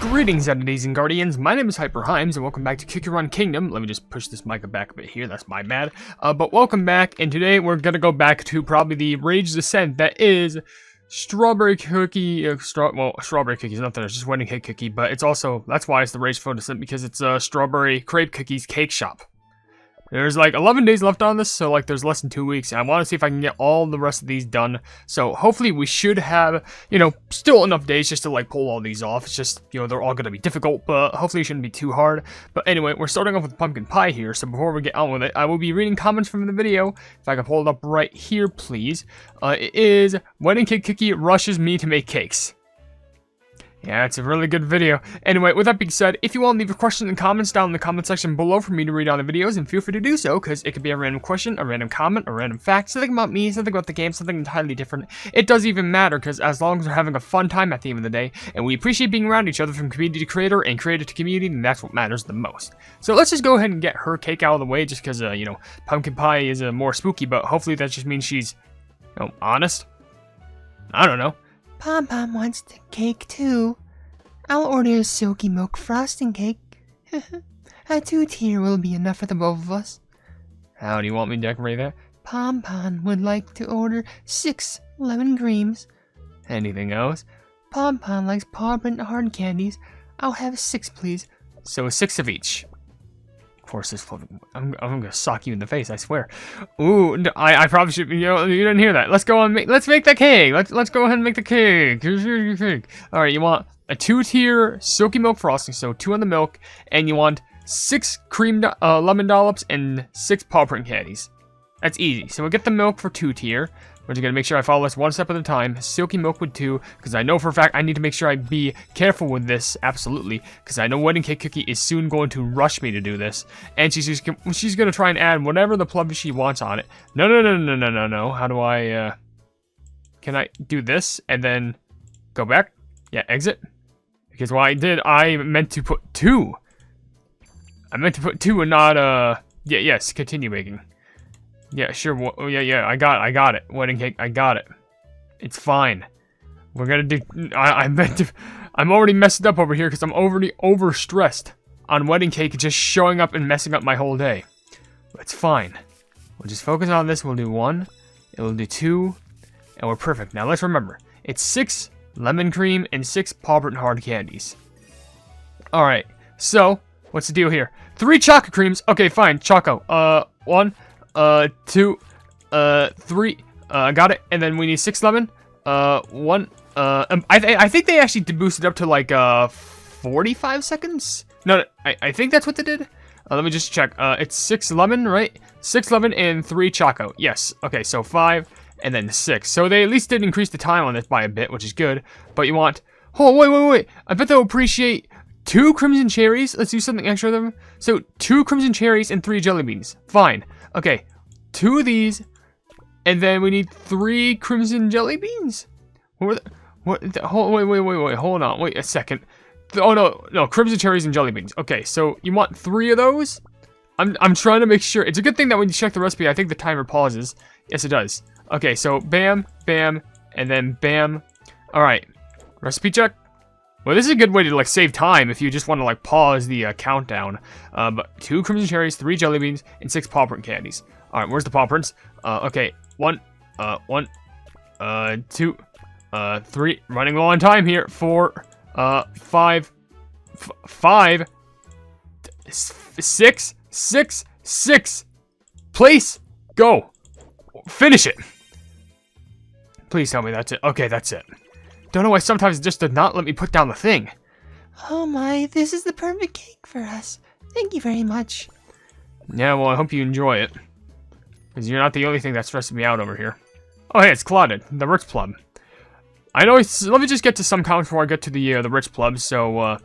Greetings, entities and guardians. My name is HyperHimes, and welcome back to Cookie Run Kingdom. Let me just push this mic back a bit here. That's my bad. But welcome back, and today we're gonna go back to probably the Rage Descent that is strawberry cookie. Strawberry cookie is nothing. It's just wedding cake cookie, but it's also that's why it's the Rage Descent, because it's a strawberry crepe cookies cake shop. There's like 11 days left on this, so like there's less than 2 weeks. I want to see if I can get all the rest of these done. So hopefully we should have, still enough days just to like pull all these off. It's just, they're all going to be difficult, but hopefully it shouldn't be too hard. But anyway, we're starting off with pumpkin pie here. So before we get on with it, I will be reading comments from the video. If I can pull it up right here, please. It is wedding cake cookie rushes me to make cakes. Yeah, it's a really good video. Anyway, with that being said, if you want to leave a question and comments down in the comment section below for me to read on the videos, and feel free to do so, because it could be a random question, a random comment, a random fact, something about me, something about the game, something entirely different. It doesn't even matter, because as long as we're having a fun time at the end of the day, and we appreciate being around each other from community to creator and creator to community, then that's what matters the most. So let's just go ahead and get her cake out of the way, just because, pumpkin pie is more spooky, but hopefully that just means she's, honest? I don't know. Pom Pom wants the cake too. I'll order a silky milk frosting cake. A 2-tier will be enough for the both of us. How do you want me to decorate that? Pom Pom would like to order 6 lemon creams. Anything else? Pom Pom likes paw print hard candies. I'll have 6, please. So 6 of each. Of course, I'm gonna sock you in the face, I swear. Ooh, I probably should. You didn't hear that. Let's go on. Let's make the cake. Let's go ahead and make the cake. Here's your cake. All right, you want a 2-tier silky milk frosting, so 2 on the milk, and you want 6 creamed lemon dollops and 6 paw print candies. That's easy. So we'll get the milk for 2-tier. We're just gonna make sure I follow this one step at a time. Silky milk with 2, because I know for a fact I need to make sure I be careful with this, absolutely, because I know wedding cake cookie is soon going to rush me to do this, and she's gonna try and add whatever the plum she wants on it. No. How do I? Can I do this and then go back? Yeah, exit. Because what I meant to put 2. I meant to put 2 and not yes, continue making. Yeah, sure. Yeah. I got it. Wedding cake. I got it. It's fine. We're gonna do. I'm already messed up over here because I'm already overstressed on wedding cake just showing up and messing up my whole day. But it's fine. We'll just focus on this. We'll do 1. And we'll do 2, and we're perfect. Now let's remember, it's 6 lemon cream and 6 paw print hard candies. All right. So what's the deal here? 3 chocolate creams. Okay, fine. Choco. 1. 2, 3, got it, and then we need 6 lemon, 1, I think they actually boosted up to like, 45 seconds? No, I think that's what they did. Let me just check, it's 6 lemon, right? 6 lemon and 3 choco, yes, okay, so 5, and then 6, so they at least did increase the time on this by a bit, which is good, but you want, oh, wait, I bet they'll appreciate 2 crimson cherries. Let's do something extra with them. So 2 crimson cherries and 3 jelly beans. Fine. Okay, 2 of these, and then we need 3 crimson jelly beans. Wait, hold on. Wait a second. Oh no, crimson cherries and jelly beans. Okay, so you want 3 of those? I'm trying to make sure. It's a good thing that when you check the recipe, I think the timer pauses. Yes, it does. Okay, so bam, bam, and then bam. All right, recipe check. Well, this is a good way to like save time if you just want to like pause the countdown. But 2 crimson cherries, 3 jelly beans, and 6 paw print candies. All right, where's the paw prints? Okay, 1, 2, 3. Running low on time here. 4, 5, 6. Place. Go. Finish it. Please tell me that's it. Okay, that's it. Don't know why sometimes it just did not let me put down the thing. Oh my, this is the perfect cake for us. Thank you very much. Yeah, well, I hope you enjoy it. Because you're not the only thing that's stressing me out over here. Oh, hey, it's Claudette, the Rich Plum. I know let me just get to some comments before I get to the Rich Plum. So,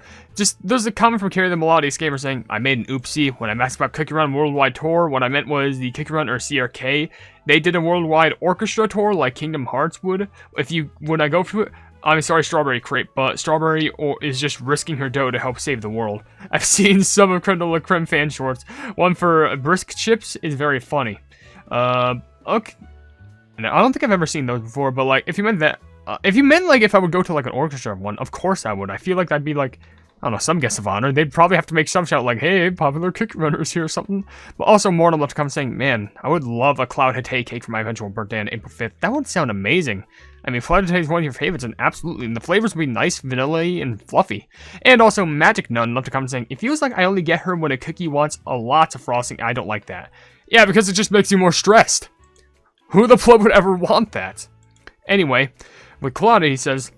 there's a comment from Carrie the Melodious Gamer saying, I made an oopsie when I messed about Cookie Run Worldwide Tour. What I meant was the Cookie Run or CRK. They did a worldwide orchestra tour like Kingdom Hearts would. When I go through it, I'm sorry, Strawberry Crepe, but Strawberry is just risking her dough to help save the world. I've seen some of Creme de la Creme fan shorts. One for brisk chips is very funny. Okay. And I don't think I've ever seen those before, but like, if you meant that, if I would go to like an orchestra one, of course I would. I feel like that'd be like don't know, some guest of honor. They'd probably have to make some shout like, hey, popular cake runners here or something. But also more than left to come saying, man, I would love a cloud hate cake for my eventual birthday on April 5th. That would sound amazing. I mean, cloud hate is one of your favorites, and absolutely. And the flavors would be nice, vanilla-y, and fluffy. And also Magic Nun left to come saying, it feels like I only get her when a cookie wants a lot of frosting. I don't like that. Yeah, because it just makes you more stressed. Who the flip would ever want that? Anyway, with Claudia, he says,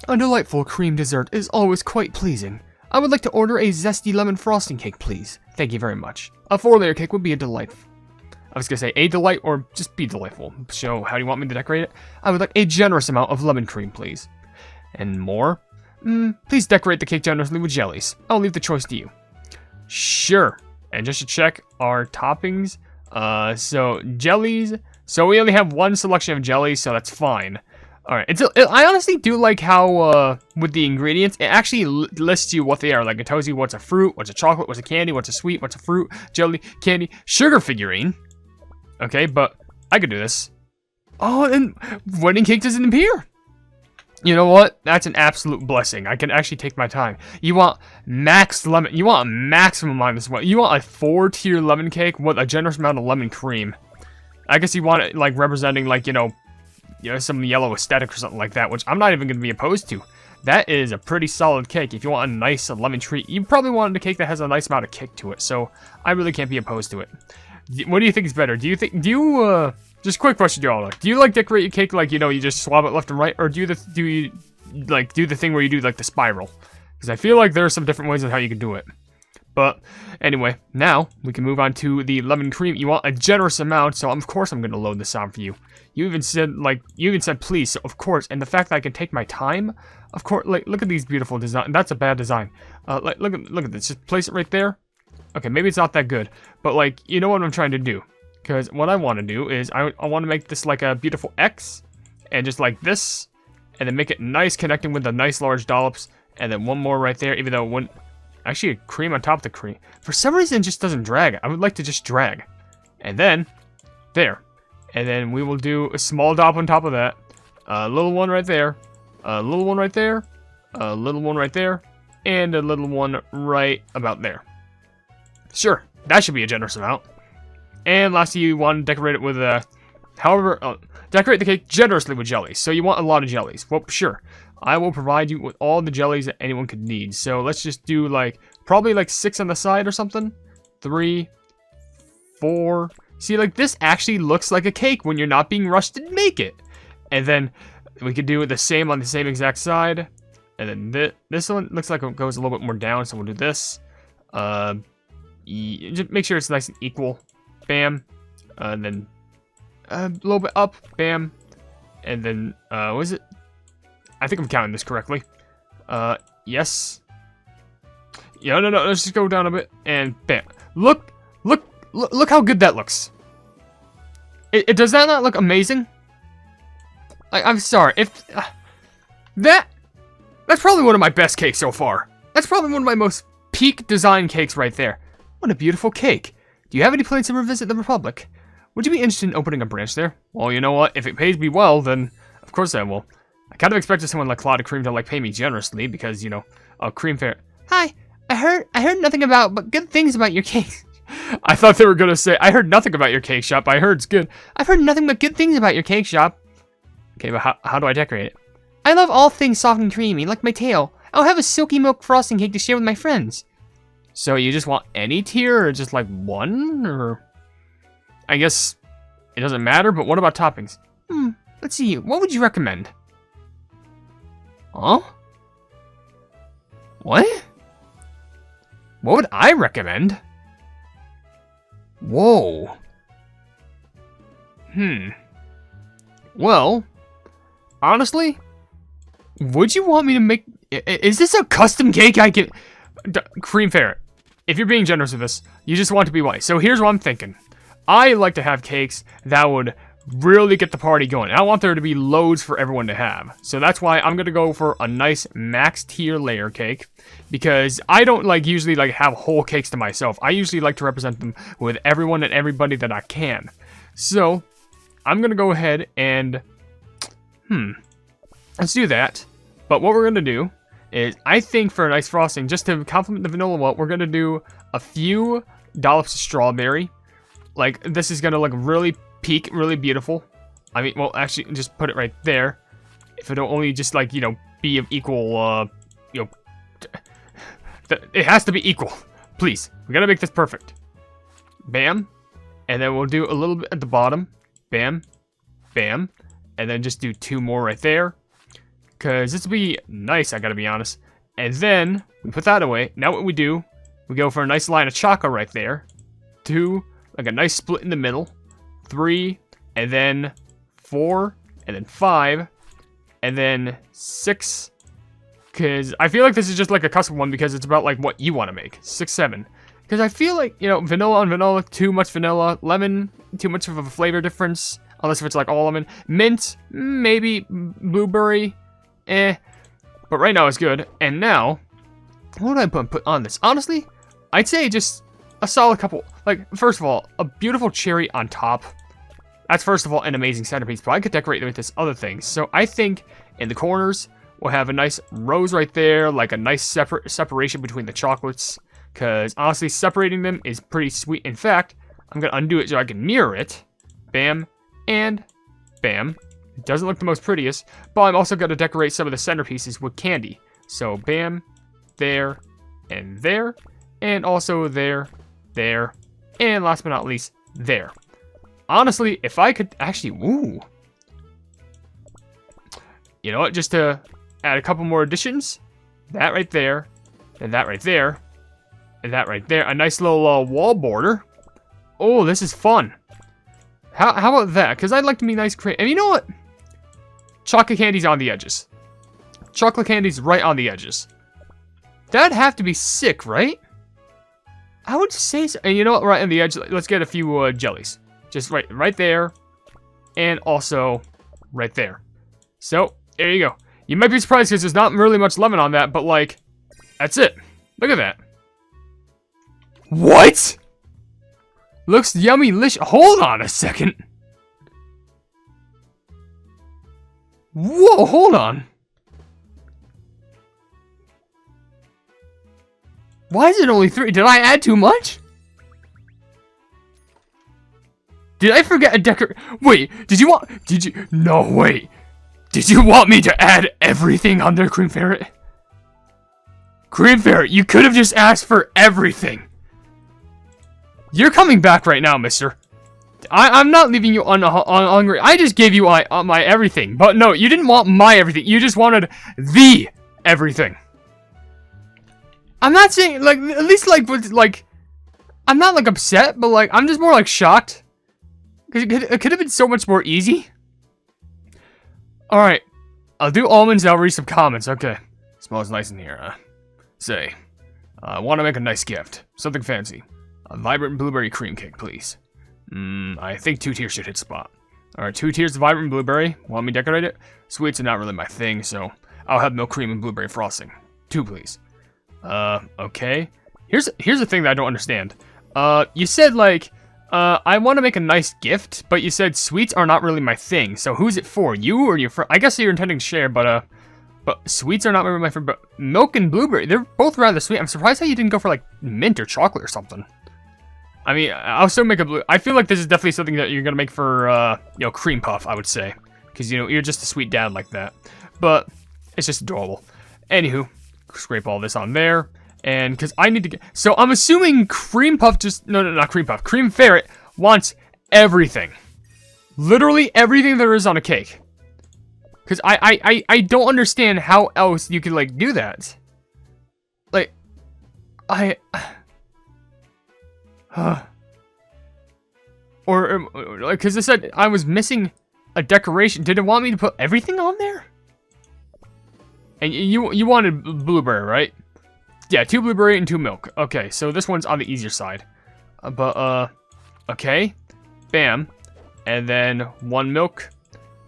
a delightful cream dessert is always quite pleasing. I would like to order a zesty lemon frosting cake, please. Thank you very much. A 4-layer cake would be a delight. I was going to say a delight or just be delightful. So, how do you want me to decorate it? I would like a generous amount of lemon cream, please. And more? Please decorate the cake generously with jellies. I'll leave the choice to you. Sure. And just to check our toppings, so jellies. So we only have one selection of jellies, so that's fine. Alright, I honestly do like how, with the ingredients, it actually lists you what they are. Like, it tells you what's a fruit, what's a chocolate, what's a candy, what's a sweet, what's a fruit, jelly, candy, sugar figurine. Okay, but I could do this. Oh, and wedding cake doesn't appear. You know what? That's an absolute blessing. I can actually take my time. You want max lemon. You want a maximum on this one. You want a 4-tier lemon cake with a generous amount of lemon cream. I guess you want it, like, representing, like, you know, some yellow aesthetic or something like that, which I'm not even going to be opposed to. That is a pretty solid cake. If you want a nice lemon treat, you probably want a cake that has a nice amount of kick to it, so I really can't be opposed to it. What do you think is better? Just quick question to y'all. Do you like decorate your cake like, you know, you just swab it left and right, or do you do the thing where you do like the spiral? Because I feel like there are some different ways on how you can do it. But anyway, now we can move on to the lemon cream. You want a generous amount, so of course I'm going to load this on for you. You even said please, so of course. And the fact that I can take my time, of course. Like, look at these beautiful design. That's a bad design. Like, look at this. Just place it right there. Okay, maybe it's not that good, but like, you know what I'm trying to do. Because what I want to do is I want to make this like a beautiful X, and just like this, and then make it nice, connecting with the nice large dollops, and then one more right there. Even though it wouldn't actually, a cream on top of the cream. For some reason, it just doesn't drag. I would like to just drag, and then there, and then we will do a small dollop on top of that, a little one right there, a little one right there, a little one right there, and a little one right about there. Sure, that should be a generous amount. And lastly, you want to decorate it with decorate the cake generously with jellies. So you want a lot of jellies. Well, sure. I will provide you with all the jellies that anyone could need. So let's just do like, probably like 6 on the side or something. 3, 4. See, like this actually looks like a cake when you're not being rushed to make it. And then we could do the same on the same exact side. And then this one looks like it goes a little bit more down. So we'll do this. Just make sure it's nice and equal. Bam. And then a little bit up. Bam. And then, what is it? I think I'm counting this correctly. Yes. Yeah, no, let's just go down a bit. And bam. Look how good that looks. Does that not look amazing? I'm sorry. That's probably one of my best cakes so far. That's probably one of my most peak design cakes right there. What a beautiful cake. Do you have any plans to revisit the Republic? Would you be interested in opening a branch there? Well, you know what? If it pays me well, then of course I will. I kind of expected someone like Claudia Cream to like pay me generously because, you know, Cream Ferret. Hi, I heard nothing but good things about your cake. I thought they were gonna say, I heard nothing about your cake shop. I heard it's good. I've heard nothing but good things about your cake shop. Okay, but how do I decorate it? I love all things soft and creamy, like my tail. I'll have a silky milk frosting cake to share with my friends. So you just want any tier or just like one? Or I guess it doesn't matter, but what about toppings? Let's see. What would you recommend? Huh? What? What would I recommend? Whoa. Well, honestly, would you want me to make... Is this a custom cake I can... Cream Ferret, if you're being generous with this, you just want to be white. So here's what I'm thinking. I like to have cakes that would really get the party going. I want there to be loads for everyone to have. So that's why I'm going to go for a nice max tier layer cake. Because I don't usually have whole cakes to myself. I usually like to represent them with everyone and everybody that I can. So I'm going to go ahead and... let's do that. But what we're going to do is I think for a nice frosting, just to complement the vanilla one, we're gonna do a few dollops of strawberry. Like, this is gonna look really peak, really beautiful. I mean, well, actually, just put it right there. If it'll only just, like, you know, be of equal, you know, it has to be equal. Please, we gotta make this perfect. Bam. And then we'll do a little bit at the bottom. Bam. Bam. And then just do 2 more right there. Because this will be nice, I gotta be honest. And then, we put that away. Now what we do, we go for a nice line of chocolate right there. 2, like a nice split in the middle. 3, and then 4, and then 5, and then 6. Because I feel like this is just like a custom one because it's about like what you want to make. 6, 7. Because I feel like, you know, vanilla on vanilla, too much vanilla. Lemon, too much of a flavor difference. Unless if it's like all lemon. Mint, maybe. Blueberry, eh. But right now it's good. And now, what would I put on this? Honestly, I'd say just a solid couple. Like, first of all, a beautiful cherry on top. That's first of all an amazing centerpiece. But I could decorate it with this other thing. So I think in the corners, we'll have a nice rose right there. Like a nice separation between the chocolates. Because, honestly, separating them is pretty sweet. In fact, I'm going to undo it so I can mirror it. Bam. And bam. It doesn't look the most prettiest. But I'm also going to decorate some of the centerpieces with candy. So, bam. There. And there. And also there. There. And last but not least, there. Honestly, if I could actually... Ooh. You know what? Just to add a couple more additions. That right there. And that right there. And that right there. A nice little wall border. Oh, this is fun. How about that? Because I'd like to be nice creative. And you know what? Chocolate candy's on the edges. Chocolate candy's right on the edges. That'd have to be sick, right? I would say so. And you know what? Right on the edge, let's get a few jellies. Just right there. And also right there. So, there you go. You might be surprised because there's not really much lemon on that, but like, that's it. Look at that. What? Looks yummy-lish. Hold on a second. Whoa, hold on. Why is it only 3? Did I add too much? Did I forget a Wait, no, wait. Did you want me to add everything on there, Cream Ferret? Cream Ferret, you could have just asked for everything. You're coming back right now, mister. I'm not leaving you hungry. I just gave you my everything. But no, you didn't want my everything. You just wanted the everything. I'm not saying, like, at least, like, I'm not, like, upset, but, like, I'm just more, like, shocked. Because it could have been so much more easy. Alright. I'll do almonds, I'll read some comments. Okay. Smells nice in here, Say. I want to make a nice gift. Something fancy. A vibrant blueberry cream cake, please. I think 2 tiers should hit spot. Alright, 2 tiers of vibrant blueberry. Want me to decorate it? Sweets are not really my thing, so I'll have milk cream and blueberry frosting. 2, please. Okay. Here's the thing that I don't understand. You said, like, I want to make a nice gift, but you said sweets are not really my thing. So who's it for? You or your friend? I guess you're intending to share, but sweets are not really my friend. But milk and blueberry, they're both rather sweet. I'm surprised how you didn't go for, like, mint or chocolate or something. I mean, I'll still make a I feel like this is definitely something that you're gonna make for, you know, cream puff, I would say. Because, you know, you're just a sweet dad like that. But it's just adorable. Anywho, scrape all this on there. And, because I need to get... So, I'm assuming cream puff just... No, not cream puff. Cream Ferret wants everything. Literally everything there is on a cake. Because I don't understand how else you could, like, do that. Like, or because it said I was missing a decoration. Did it want me to put everything on there? And you wanted blueberry, right? Yeah, 2 blueberry and 2 milk. Okay, so this one's on the easier side. Okay. Bam. And then 1 milk.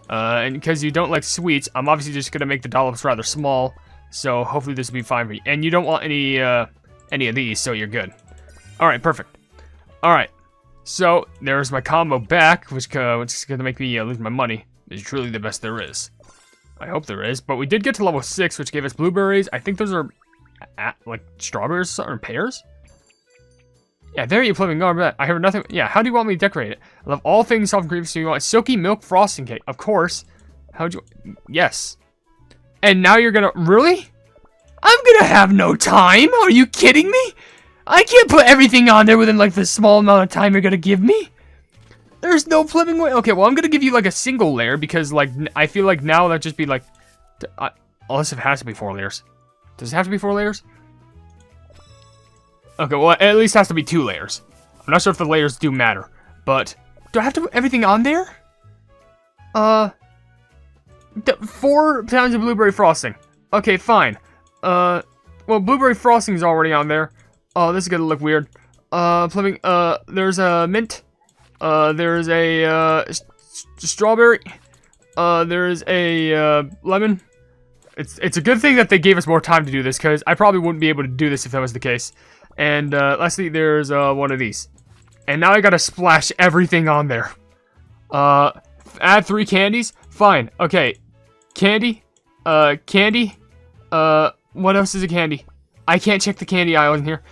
And because you don't like sweets, I'm obviously just gonna make the dollops rather small. So hopefully this will be fine for you. And you don't want any of these, so you're good. All right, perfect. All right. So there's my combo back, which is gonna make me lose my money. It's truly the best there is. I hope there is. But we did get to level 6, which gave us blueberries. I think those are, like, strawberries or pears? Yeah, there you flipping go. I heard nothing. Yeah, how do you want me to decorate it? I love all things soft and creamy, so you want silky milk frosting cake. Of course. How'd you... Yes. And now you're gonna... Really? I'm gonna have no time? Are you kidding me? I can't put everything on there within, like, the small amount of time you're gonna give me. There's no flipping way. Okay, well, I'm gonna give you, like, a single layer because, like, I feel like now that'd just be, like... Unless it has to be 4 layers. Does it have to be 4 layers? Okay, well, at least it has to be 2 layers. I'm not sure if the layers do matter, but... Do I have to put everything on there? 4 pounds of blueberry frosting. Okay, fine. Well, blueberry frosting is already on there. Oh, this is gonna look weird. Flipping, there's a mint. There's a, strawberry. There's a, lemon. It's a good thing that they gave us more time to do this, because I probably wouldn't be able to do this if that was the case. And, lastly, there's, one of these. And now I gotta splash everything on there. Add 3 candies? Fine. Okay. Candy. Candy. What else is a candy? I can't check the candy aisle in here.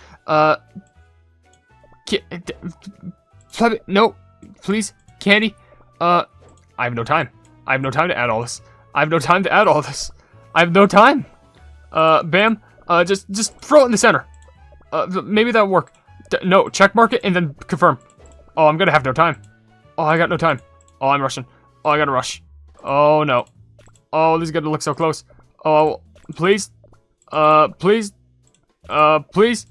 No. Please. Candy. I have no time. I have no time to add all this. I have no time to add all this. I have no time. Bam. Just throw it in the center. Maybe that'll work. No, check mark it and then confirm. Oh, I'm gonna have no time. Oh, I got no time. Oh, I'm rushing. Oh, I gotta rush. Oh, no. Oh, this is gonna look so close. Oh, please. Please. Please.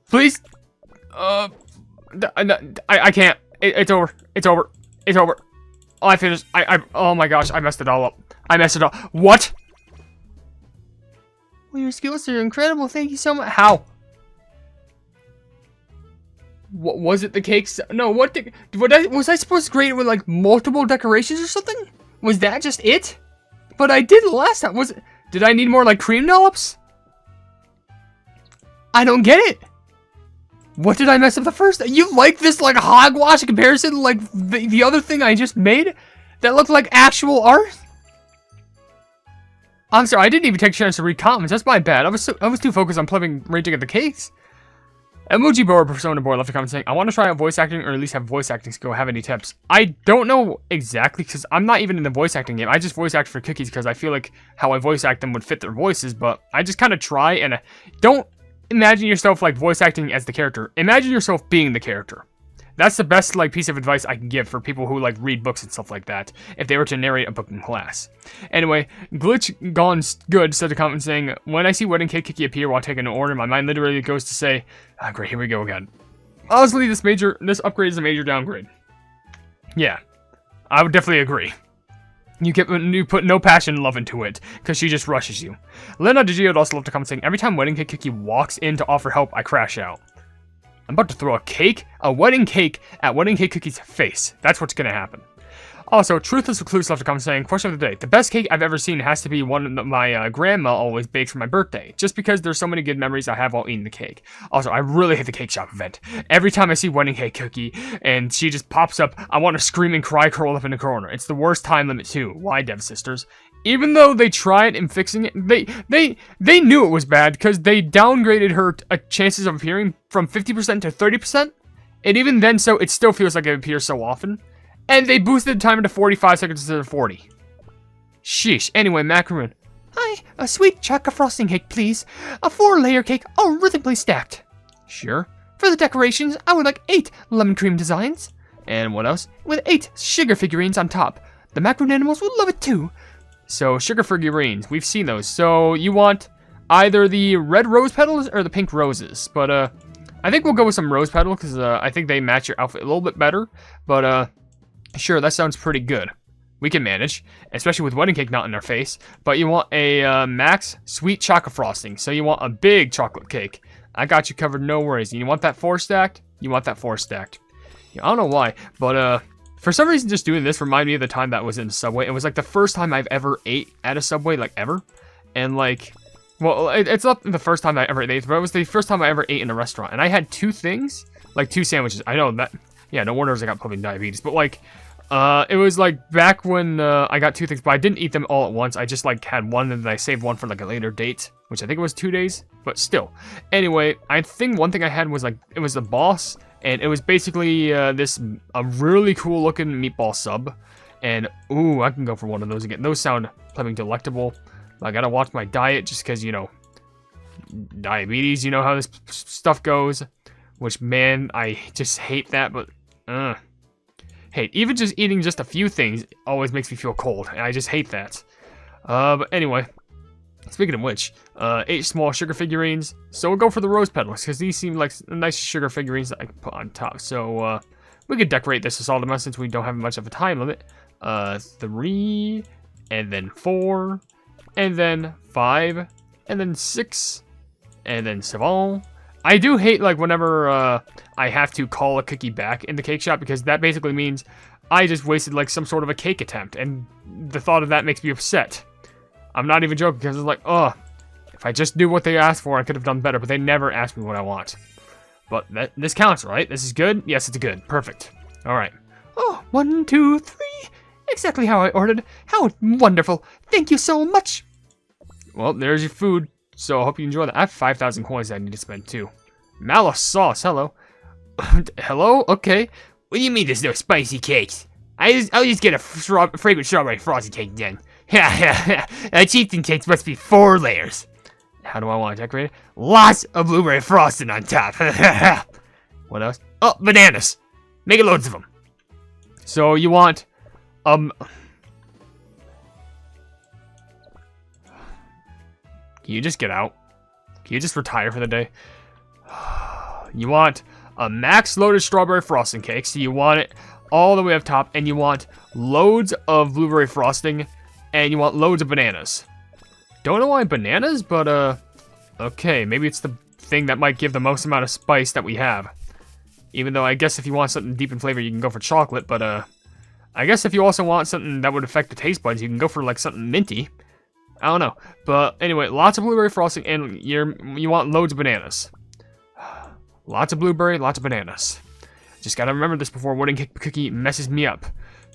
Please. I can't. It's over. It's over. It's over. Oh, I finished. Oh my gosh, I messed it all up. I messed it up. What? Well, your skills are incredible. Thank you so much. How? What was it? The cakes? No. What? Was I supposed to grade it with like multiple decorations or something? Was that just it? But I did last time. Was it? Did I need more like cream dollops? I don't get it. What did I mess up the first? You like this like hogwash in comparison to like the other thing I just made that looked like actual art? I'm sorry, I didn't even take a chance to read comments. That's my bad. I was too focused on playing rating of the cakes. Emoji Board Persona Board left a comment saying, I want to try out voice acting or at least have voice acting skill. Have any tips? I don't know exactly because I'm not even in the voice acting game. I just voice act for cookies because I feel like how I voice act them would fit their voices, but I just kind of try and don't imagine yourself like voice acting as the character. Imagine yourself being the character. That's the best like piece of advice I can give for people who like read books and stuff like that if they were to narrate a book in class. Anyway, Glitch Gone Good said a comment saying, when I see Wedding Cake Cookie appear while taking an order, my mind literally goes to say, ah, great, here we go again. Honestly, this upgrade is a major downgrade. Yeah, I would definitely agree. You put no passion and love into it, because she just rushes you. Lena Digio would also love to comment saying, every time Wedding Cake Cookie walks in to offer help, I crash out. I'm about to throw a wedding cake at Wedding Cake Cookie's face. That's what's gonna happen. Also, Truthless Recluse left a comment saying, question of the day, the best cake I've ever seen has to be one that my grandma always bakes for my birthday, just because there's so many good memories I have while eating the cake. Also, I really hate the cake shop event. Every time I see Wedding Cake Cookie and she just pops up, I want to scream and cry curl up in the corner. It's the worst time limit too. Why, Devsisters? Even though they tried in fixing it, they knew it was bad because they downgraded her chances of appearing from 50% to 30%, and even then so, it still feels like it appears so often. And they boosted the timer to 45 seconds instead of 40. Sheesh. Anyway, Macaroon. Hi, a sweet chocolate frosting cake, please. A 4-layer cake, all rhythmically stacked. Sure. For the decorations, I would like 8 lemon cream designs. And what else? With 8 sugar figurines on top. The Macaroon animals would love it too. So, sugar figurines. We've seen those. So, you want either the red rose petals or the pink roses. But, I think we'll go with some rose petal because, I think they match your outfit a little bit better. But, sure, that sounds pretty good. We can manage, especially with wedding cake not in our face. But you want a max sweet chocolate frosting. So you want a big chocolate cake. I got you covered, no worries. You want that 4 stacked? You want that 4 stacked. Yeah, I don't know why, but for some reason just doing this reminded me of the time that I was in Subway. It was like the first time I've ever ate at a Subway, like ever. And like, well, it's not the first time I ever ate, but it was the first time I ever ate in a restaurant. And I had 2 things, like 2 sandwiches. I know that, yeah, no wonder I got probably diabetes. But like, It was like back when I got 2 things, but I didn't eat them all at once. I just like had one and then I saved one for like a later date, which I think it was 2 days, but still. Anyway, I think one thing I had was like, it was the boss, and it was basically a really cool looking meatball sub. And ooh, I can go for one of those again. Those sound plenty delectable. I gotta watch my diet just because, you know, diabetes, you know how this stuff goes. Which, man, I just hate that, but hey, even just eating just a few things always makes me feel cold, and I just hate that. But anyway, speaking of which, 8 small sugar figurines. So we'll go for the rose petals, because these seem like nice sugar figurines that I can put on top. So, we could decorate this as all the mess since we don't have much of a time limit. 3, and then 4, and then 5, and then 6, and then 7. I do hate, like, whenever I have to call a cookie back in the cake shop, because that basically means I just wasted, like, some sort of a cake attempt, and the thought of that makes me upset. I'm not even joking, because it's like, oh, if I just knew what they asked for, I could have done better, but they never asked me what I want. But this counts, right? This is good? Yes, it's good. Perfect. Alright. Oh, 1, 2, 3. Exactly how I ordered. How wonderful. Thank you so much. Well, there's your food. So I hope you enjoy that. I have 5,000 coins that I need to spend too. Mallow sauce, hello. Hello? Okay. What do you mean there's no spicy cakes? I'll just get a fragrant strawberry frosty cake then. A chieftain cake must be 4 layers. How do I want to decorate it? Lots of blueberry frosting on top. What else? Oh, bananas. Make loads of them. So you want, Can you just get out? Can you just retire for the day? You want a max loaded strawberry frosting cake, so you want it all the way up top, and you want loads of blueberry frosting, and you want loads of bananas. Don't know why bananas, but okay, maybe it's the thing that might give the most amount of spice that we have. Even though I guess if you want something deep in flavor, you can go for chocolate, but I guess if you also want something that would affect the taste buds, you can go for like something minty. I don't know. But anyway, lots of blueberry frosting, and you want loads of bananas. Lots of blueberry, lots of bananas. Just gotta remember this before wedding cake cookie messes me up.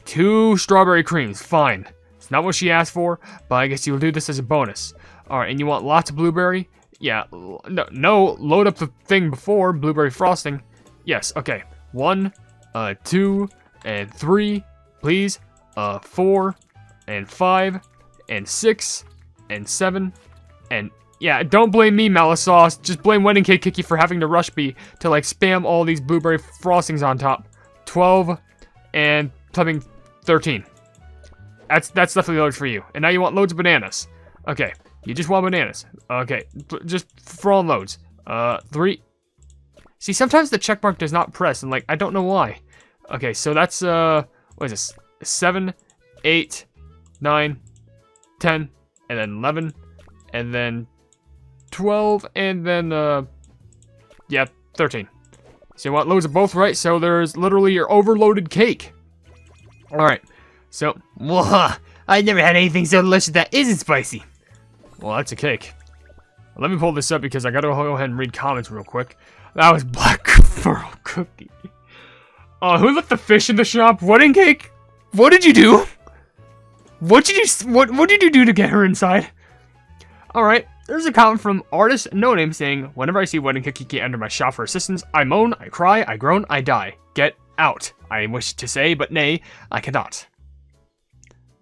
2 strawberry creams, fine. It's not what she asked for, but I guess you'll do this as a bonus. Alright, and you want lots of blueberry? Yeah, no, load up the thing before, blueberry frosting. Yes, okay. 1, 2, and 3, please. 4, and 5, and 6, and 7, and yeah, don't blame me, Mallow Sauce. Just blame Wedding Cake Cookie for having to rush me to like spam all these blueberry frostings on top. 12 and something 13. That's definitely loads for you. And now you want loads of bananas. Okay, you just want bananas. Okay, just for all loads. 3. See, sometimes the check mark does not press, and like I don't know why. Okay, so that's what is this? 7, 8, 9, 10, and then 11, and then 12, and then yeah, 13. So you want loads of both, right? So there's literally your overloaded cake. All right. So, whoa, I never had anything so delicious that isn't spicy. Well, that's a cake. Let me pull this up because I gotta go ahead and read comments real quick. That was Black Pearl Cookie. Who left the fish in the shop? Wedding cake? What did you do? What did you do to get her inside? Alright, there's a comment from Artist No Name saying, whenever I see Wedding Cookie enter my shop for assistance, I moan, I cry, I groan, I die. Get out. I wish to say, but nay, I cannot.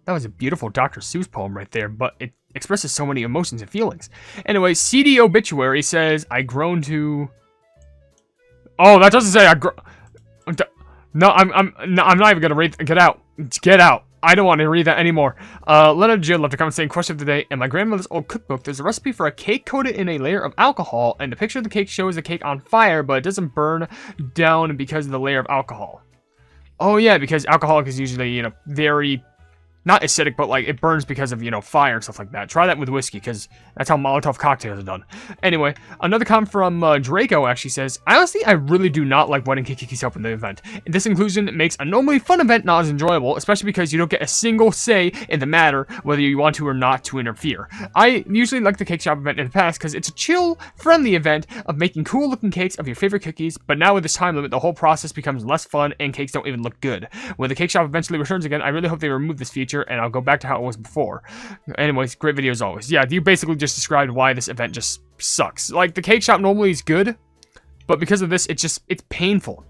That was a beautiful Dr. Seuss poem right there, but it expresses so many emotions and feelings. Anyway, CD Obituary says, I groan to... Oh, that doesn't say I groan... No, I'm not even gonna read... Get out. Get out. I don't want to read that anymore. Leonard Jill left a comment saying, question of the day, in my grandmother's old cookbook, there's a recipe for a cake coated in a layer of alcohol, and the picture of the cake shows the cake on fire, but it doesn't burn down because of the layer of alcohol. Oh yeah, because alcoholic is usually, you know, very not acidic, but like it burns because of, you know, fire and stuff like that. Try that with whiskey, because that's how Molotov cocktails are done. Anyway, another comment from Draco actually says, honestly, I really do not like wedding cake cookies help in the event. This inclusion makes a normally fun event not as enjoyable, especially because you don't get a single say in the matter whether you want to or not to interfere. I usually like the cake shop event in the past because it's a chill, friendly event of making cool looking cakes of your favorite cookies, but now with this time limit, the whole process becomes less fun and cakes don't even look good. When the cake shop eventually returns again, I really hope they remove this feature and I'll go back to how it was before. Anyways, great video as always. Yeah, you basically just described why this event just sucks. Like, the cake shop normally is good, but because of this, it's painful.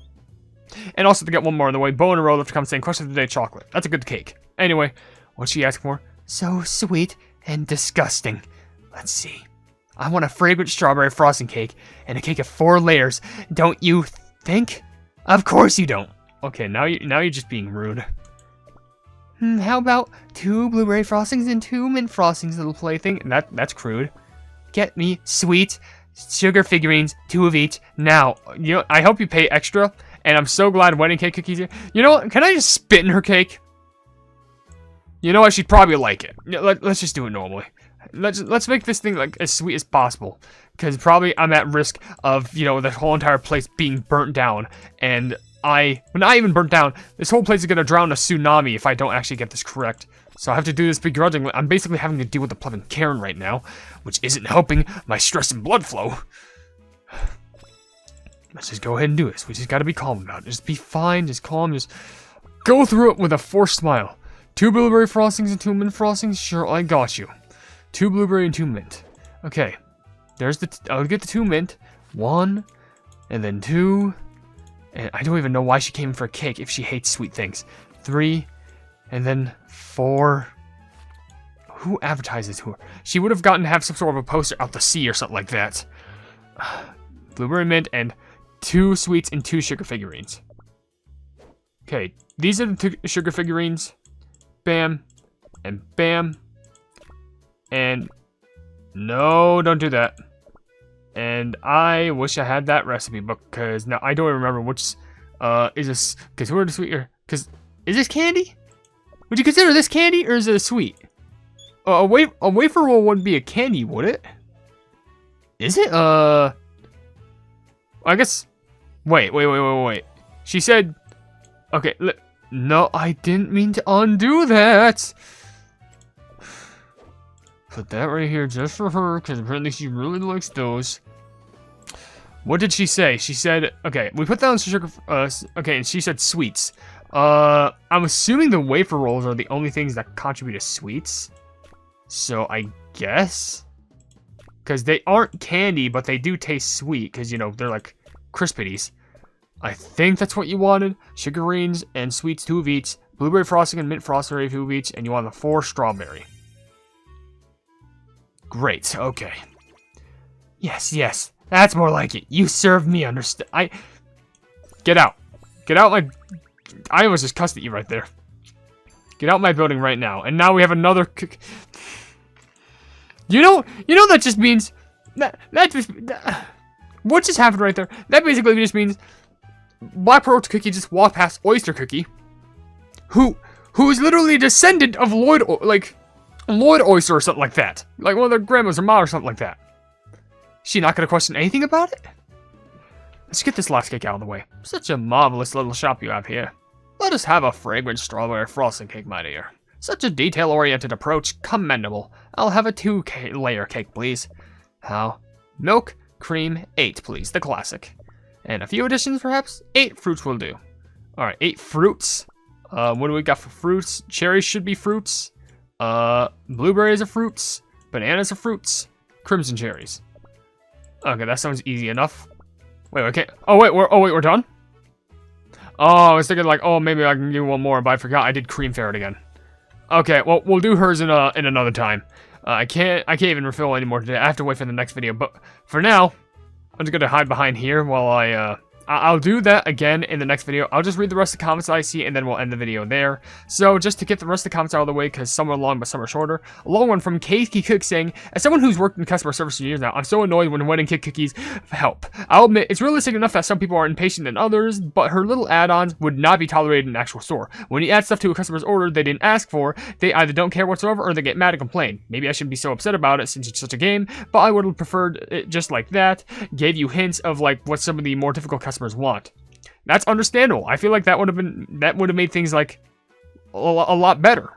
And also, to get one more in the way, Bo in a row left to come saying, question of the day, chocolate. That's a good cake. Anyway, what's she asking for? So sweet and disgusting. Let's see. I want a fragrant strawberry frosting cake and a cake of 4 layers. Don't you think? Of course you don't. Okay, now you're just being rude. How about 2 blueberry frostings and 2 mint frostings, little plaything? That's crude. Get me sweet sugar figurines, 2 of each. Now, you know, I hope you pay extra, and I'm so glad wedding cake cookies here. You know what? Can I just spit in her cake? You know what? She'd probably like it. Let's just do it normally. Let's make this thing like as sweet as possible, because probably I'm at risk of, you know, the whole entire place being burnt down, and not even burnt down, this whole place is gonna drown in a tsunami if I don't actually get this correct. So I have to do this begrudgingly. I'm basically having to deal with the plebeian Karen right now, which isn't helping my stress and blood flow. Let's just go ahead and do this. We just gotta be calm about it. Just be fine, just calm, just go through it with a forced smile. 2 blueberry frostings and 2 mint frostings? Sure, I got you. 2 blueberry and 2 mint. Okay, there's I'll get the 2 mint. 1, and then 2. And I don't even know why she came in for a cake if she hates sweet things. 3, and then 4. Who advertises who? She would have gotten to have some sort of a poster out to sea or something like that. Blueberry mint and 2 sweets and 2 sugar figurines. Okay, these are the 2 sugar figurines. Bam, and bam, and no, don't do that. And I wish I had that recipe book, because now I don't even remember which, is this, because who are the sweet, because, is this candy? Would you consider this candy, or is it a sweet? A wafer roll wouldn't be a candy, would it? Is it, I guess, wait. She said, okay, no, I didn't mean to undo that. Put that right here just for her, because apparently she really likes those. What did she say? She said, okay, we put that on sugar, okay, and she said sweets. I'm assuming the wafer rolls are the only things that contribute to sweets. So I guess, because they aren't candy, but they do taste sweet, because, you know, they're like Crispities. I think that's what you wanted. Sugarines and sweets, 2 of each. Blueberry frosting and mint frosting, 2 of each. And you want the 4 strawberry. Great, okay. Yes, that's more like it. You served me, understand? Get out. Get out my... I almost just cussed at you right there. Get out my building right now. And now we have another... You know that just means... What just happened right there? That basically just means... Black Pearl Cookie just walked past Oyster Cookie, who is literally a descendant of Lloyd Oyster or something like that. Like one of their grandmas or mom or something like that. She not gonna question anything about it? Let's get this last cake out of the way. Such a marvelous little shop you have here. Let us have a fragrant strawberry frosting cake, my dear. Such a detail-oriented approach, commendable. I'll have a 2-layer cake, please. How? Milk, cream, 8, please, the classic. And a few additions, perhaps? 8 fruits will do. Alright, 8 fruits. What do we got for fruits? Cherries should be fruits. Blueberries are fruits. Bananas are fruits. Crimson cherries. Okay, that sounds easy enough. Wait, okay. Oh wait, we're done? Oh, I was thinking like, oh, maybe I can do one more, but I forgot I did cream ferret again. Okay, well, we'll do hers in another time. I can't even refill anymore today. I have to wait for the next video, but for now, I'm just gonna hide behind here while I I'll do that again in the next video. I'll just read the rest of the comments I see, and then we'll end the video there. So, just to get the rest of the comments out of the way, because some are long, but some are shorter. A long one from Casey Cook saying, as someone who's worked in customer service for years now, I'm so annoyed when wedding cake cookies help. I'll admit, it's realistic enough that some people are impatient than others, but her little add-ons would not be tolerated in an actual store. When you add stuff to a customer's order they didn't ask for, they either don't care whatsoever, or they get mad and complain. Maybe I shouldn't be so upset about it since it's such a game, but I would have preferred it just like that. Gave you hints of like what some of the more difficult customers want. That's understandable. I feel like that would have made things like a lot better.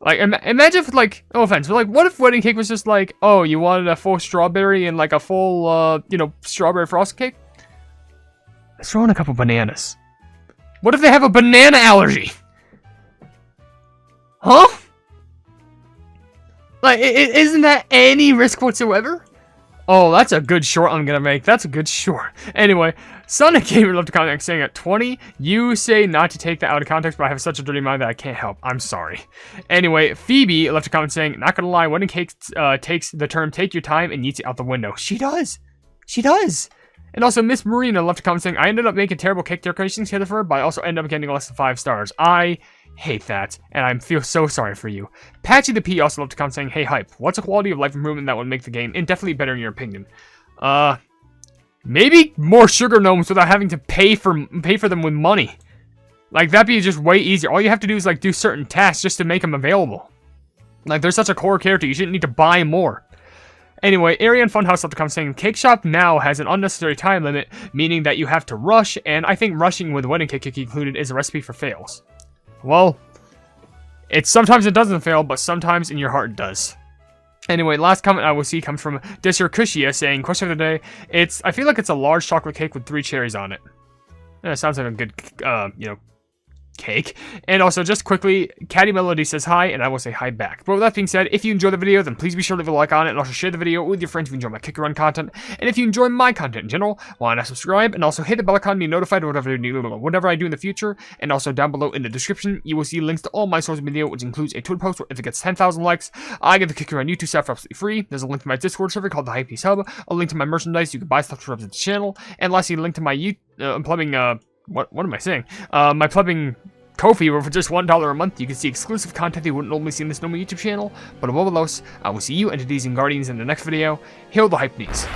Like imagine if like, no offense, but like what if wedding cake was just like, oh, you wanted a full strawberry and like a full strawberry frosted cake? Let's throw in a couple bananas. What if they have a banana allergy? Huh? Like isn't that any risk whatsoever? Oh, that's a good short I'm gonna make. That's a good short. Anyway, Sonic Gamer left a comment saying at 20, you say not to take that out of context, but I have such a dirty mind that I can't help. I'm sorry. Anyway, Phoebe left a comment saying, not gonna lie, wedding cake takes the term take your time and yeets it out the window. She does. She does. And also, Miss Marina left a comment saying, I ended up making terrible cake decorations here for her, but I also ended up getting less than 5 stars. I hate that, and I feel so sorry for you. Patchy the P also left a comment saying, hey Hype, what's a quality of life improvement that would make the game indefinitely better in your opinion? Maybe more sugar gnomes without having to pay for them with money. Like, that'd be just way easier. All you have to do is like do certain tasks just to make them available. Like, they're such a core character, you shouldn't need to buy more. Anyway, Arian Funhouse left a comment saying, Cake Shop now has an unnecessary time limit, meaning that you have to rush, and I think rushing with wedding cake included is a recipe for fails. Well, sometimes it doesn't fail, but sometimes in your heart it does. Anyway, last comment I will see comes from Disher Kushia saying, question of the day, I feel like it's a large chocolate cake with 3 cherries on it. Sounds like a good, cake. And also, just quickly, Caddy Melody says hi, and I will say hi back. But with that being said, if you enjoyed the video, then please be sure to leave a like on it, and also share the video with your friends if you enjoy my Kick Run content. And if you enjoy my content in general, why not subscribe, and also hit the bell icon to be notified of whatever I do in the future. And also, down below in the description, you will see links to all my social media, which includes a Twitter post where if it gets 10,000 likes, I get the Kick Run YouTube stuff for absolutely free. There's a link to my Discord server called the Hypenese Hub, a link to my merchandise, you can buy stuff to represent the channel, and lastly, a link to my what am I saying? My plumbing Ko-fi, where for just $1 a month, you can see exclusive content you wouldn't normally see in this normal YouTube channel. But above all else, I will see you, entities and guardians, in the next video. Hail the Hypenese.